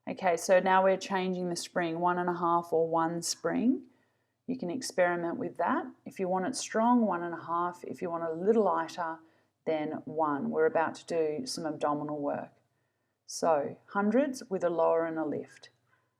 Okay, so now we're changing the spring, 1.5 or 1 spring. You can experiment with that. If you want it strong, 1.5. If you want it a little lighter, then 1. We're about to do some abdominal work. So hundreds with a lower and a lift.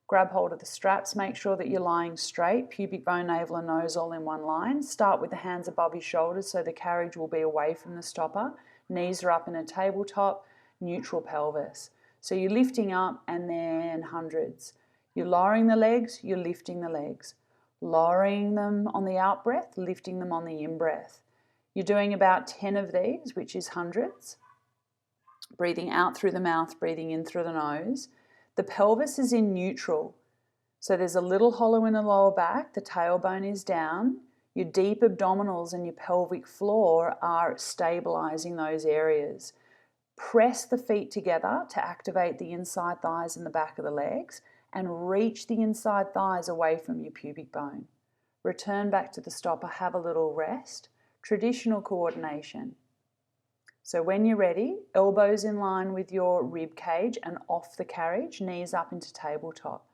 Grab hold of the straps, make sure that you're lying straight, pubic bone, navel and nose all in one line. Start with the hands above your shoulders so the carriage will be away from the stopper. Knees are up in a tabletop, neutral pelvis. So you're lifting up and then hundreds. You're lowering the legs, you're lifting the legs. Lowering them on the out breath, lifting them on the in breath. You're doing about 10 of these, which is hundreds. Breathing out through the mouth, breathing in through the nose. The pelvis is in neutral. So there's a little hollow in the lower back, the tailbone is down. Your deep abdominals and your pelvic floor are stabilizing those areas. Press the feet together to activate the inside thighs and the back of the legs and reach the inside thighs away from your pubic bone. Return back to the stopper, have a little rest. Traditional coordination. So when you're ready, elbows in line with your rib cage and off the carriage, knees up into tabletop.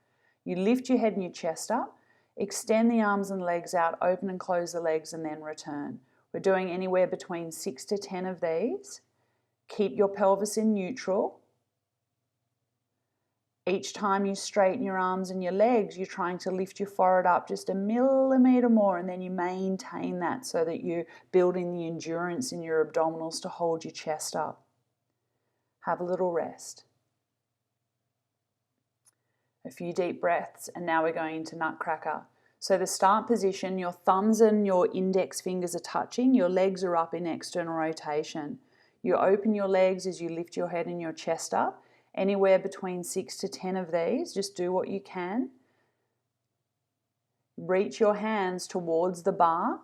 You lift your head and your chest up, extend the arms and legs out, open and close the legs and then return. We're doing anywhere between 6 to 10 of these. Keep your pelvis in neutral. Each time you straighten your arms and your legs, you're trying to lift your forehead up just a millimetre more, and then you maintain that so that you're building the endurance in your abdominals to hold your chest up. Have a little rest. A few deep breaths, and now we're going into Nutcracker. So the start position, your thumbs and your index fingers are touching, your legs are up in external rotation. You open your legs as you lift your head and your chest up. Anywhere between 6 to 10 of these, just do what you can. Reach your hands towards the bar.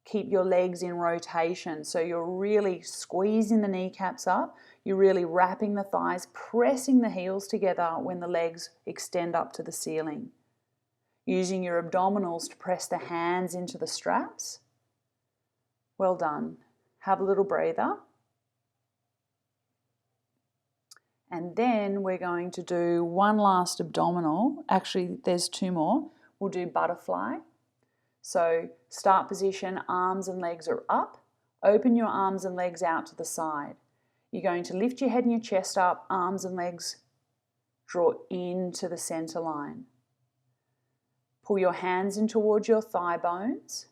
Keep your legs in rotation. So you're really squeezing the kneecaps up. You're really wrapping the thighs, pressing the heels together when the legs extend up to the ceiling. Using your abdominals to press the hands into the straps. Well done. Have a little breather. And then we're going to do one last abdominal. Actually, there's 2 more. We'll do butterfly. So start position, arms and legs are up. Open your arms and legs out to the side. You're going to lift your head and your chest up, arms and legs draw into the center line. Pull your hands in towards your thigh bones.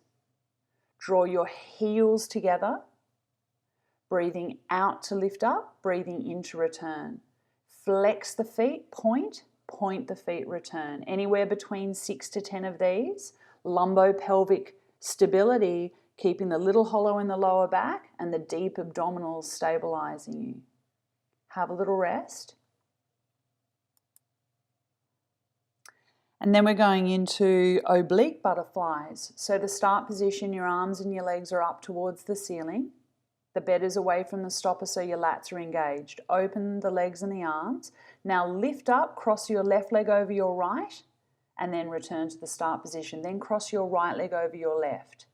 Draw your heels together. Breathing out to lift up, breathing in to return. Flex the feet, point the feet, return. Anywhere between 6 to 10 of these. Lumbopelvic stability, keeping the little hollow in the lower back and the deep abdominals stabilizing you. Have a little rest. And then we're going into oblique butterflies. So the start position, your arms and your legs are up towards the ceiling. The bed is away from the stopper so your lats are engaged. Open the legs and the arms. Now lift up, cross your left leg over your right and then return to the start position. Then cross your right leg over your left.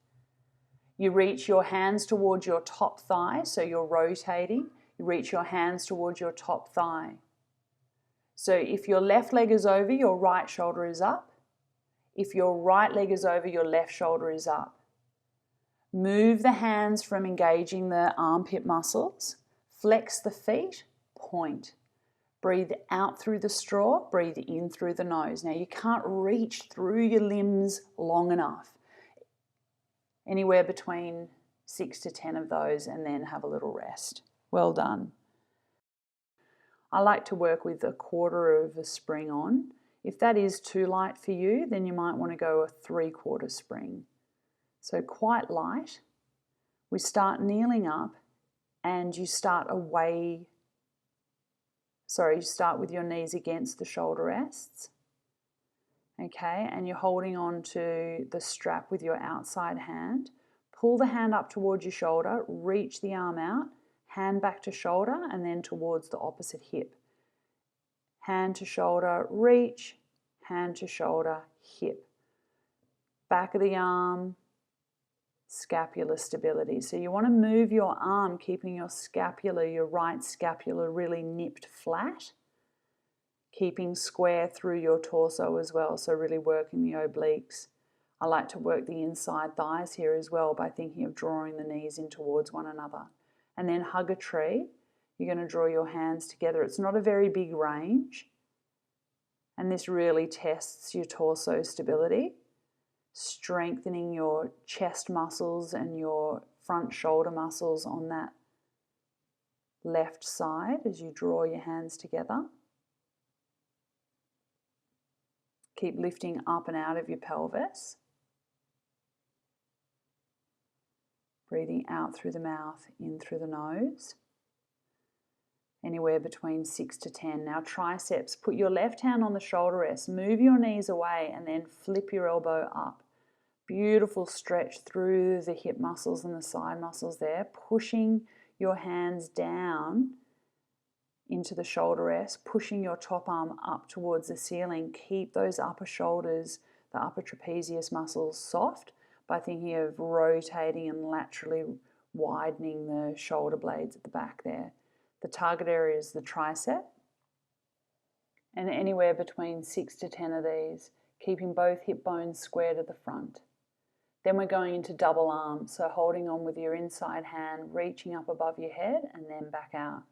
You reach your hands towards your top thigh, so you're rotating. You reach your hands towards your top thigh. So if your left leg is over, your right shoulder is up. If your right leg is over, your left shoulder is up. Move the hands from engaging the armpit muscles. Flex the feet, point. Breathe out through the straw, breathe in through the nose. Now you can't reach through your limbs long enough. Anywhere between 6 to 10 of those and then have a little rest. Well done. I like to work with 1/4 of a spring on. If that is too light for you, then you might want to go a 3/4 spring. So quite light. We start kneeling up and you start you start with your knees against the shoulder rests. Okay, and you're holding on to the strap with your outside hand. Pull the hand up towards your shoulder, reach the arm out, hand back to shoulder and then towards the opposite hip. Hand to shoulder, reach, hand to shoulder, hip. Back of the arm, scapular stability. So you want to move your arm, keeping your scapula, your right scapula really nipped flat. keeping square through your torso as well, so really working the obliques. I like to work the inside thighs here as well by thinking of drawing the knees in towards one another. And then hug a tree. You're going to draw your hands together. It's not a very big range, and this really tests your torso stability, strengthening your chest muscles and your front shoulder muscles on that left side as you draw your hands together. Keep lifting up and out of your pelvis. Breathing out through the mouth, in through the nose. Anywhere between 6 to 10. Now triceps, put your left hand on the shoulder rest, move your knees away and then flip your elbow up. Beautiful stretch through the hip muscles and the side muscles there, pushing your hands down into the shoulder rest, pushing your top arm up towards the ceiling. Keep those upper shoulders, the upper trapezius muscles soft by thinking of rotating and laterally widening the shoulder blades at the back there. The target area is the tricep, and anywhere between 6 to 10 of these, keeping both hip bones square to the front. Then we're going into double arms, so holding on with your inside hand, reaching up above your head and then back out.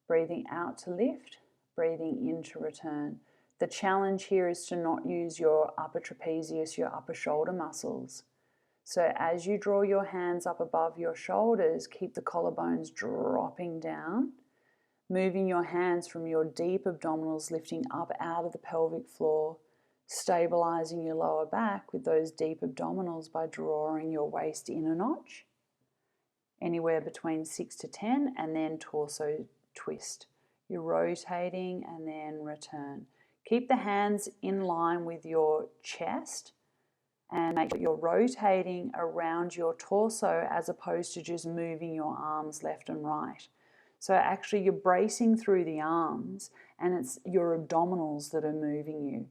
Breathing out to lift, breathing in to return. The challenge here is to not use your upper trapezius, your upper shoulder muscles. So as you draw your hands up above your shoulders, keep the collarbones dropping down, moving your hands from your deep abdominals, lifting up out of the pelvic floor, stabilizing your lower back with those deep abdominals by drawing your waist in a notch, anywhere between 6 to 10, and then torso twist. You're rotating and then return. Keep the hands in line with your chest and make sure you're rotating around your torso as opposed to just moving your arms left and right. So actually you're bracing through the arms and it's your abdominals that are moving you.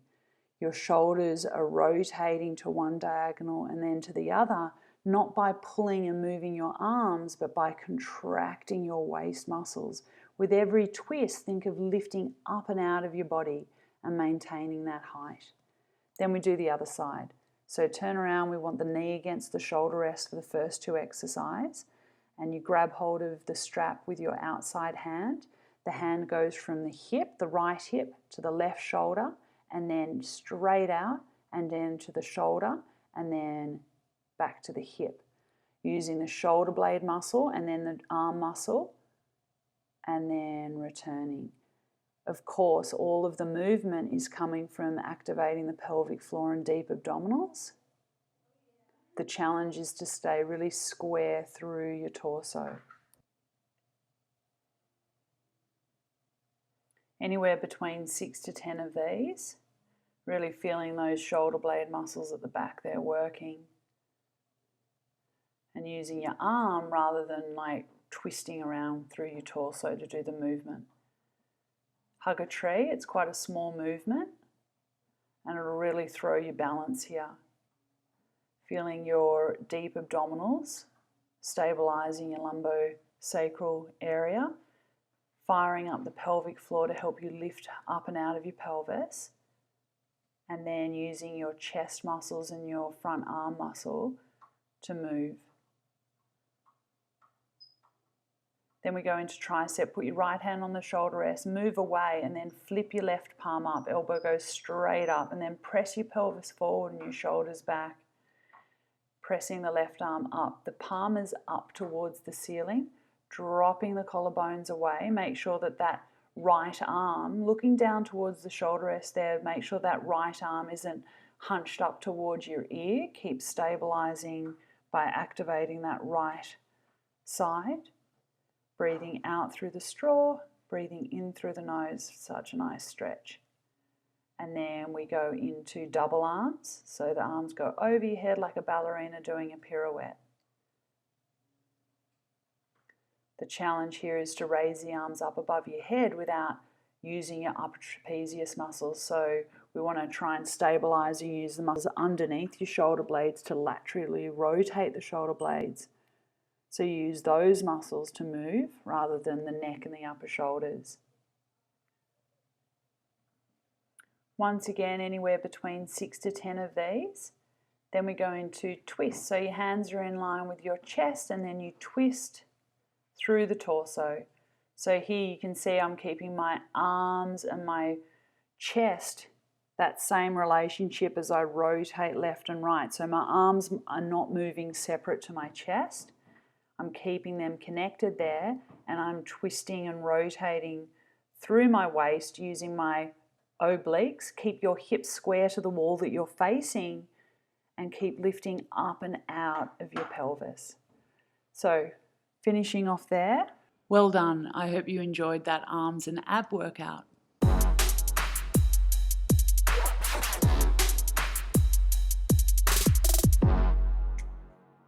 Your shoulders are rotating to one diagonal and then to the other, not by pulling and moving your arms, but by contracting your waist muscles. With every twist, think of lifting up and out of your body and maintaining that height. Then we do the other side. So turn around, we want the knee against the shoulder rest for the first two exercises, and you grab hold of the strap with your outside hand. The hand goes from the hip, the right hip, to the left shoulder, and then straight out, and then to the shoulder, and then back to the hip. Using the shoulder blade muscle, and then the arm muscle, and then returning. Of course, all of the movement is coming from activating the pelvic floor and deep abdominals. The challenge is to stay really square through your torso. Anywhere between 6 to 10 of these, really feeling those shoulder blade muscles at the back there working. And using your arm rather than like twisting around through your torso to do the movement. Hug a tree, it's quite a small movement and it'll really throw your balance here. Feeling your deep abdominals, stabilizing your lumbosacral area, firing up the pelvic floor to help you lift up and out of your pelvis, and then using your chest muscles and your front arm muscle to move. Then we go into tricep. Put your right hand on the shoulder rest, move away, and then flip your left palm up. Elbow goes straight up, and then press your pelvis forward and your shoulders back. Pressing the left arm up. The palm is up towards the ceiling, dropping the collarbones away. Make sure that that right arm, looking down towards the shoulder rest there, make sure that right arm isn't hunched up towards your ear. Keep stabilizing by activating that right side. Breathing out through the straw, breathing in through the nose, such a nice stretch. And then we go into double arms, so the arms go over your head like a ballerina doing a pirouette. The challenge here is to raise the arms up above your head without using your upper trapezius muscles. So we want to try and stabilize and use the muscles underneath your shoulder blades to laterally rotate the shoulder blades. So you use those muscles to move rather than the neck and the upper shoulders. Once again, anywhere between 6 to 10 of these. Then we go into twist. So your hands are in line with your chest and then you twist through the torso. So here you can see I'm keeping my arms and my chest that same relationship as I rotate left and right. So my arms are not moving separate to my chest. I'm keeping them connected there, and I'm twisting and rotating through my waist using my obliques. Keep your hips square to the wall that you're facing and keep lifting up and out of your pelvis. So finishing off there. Well done. I hope you enjoyed that arms and ab workout.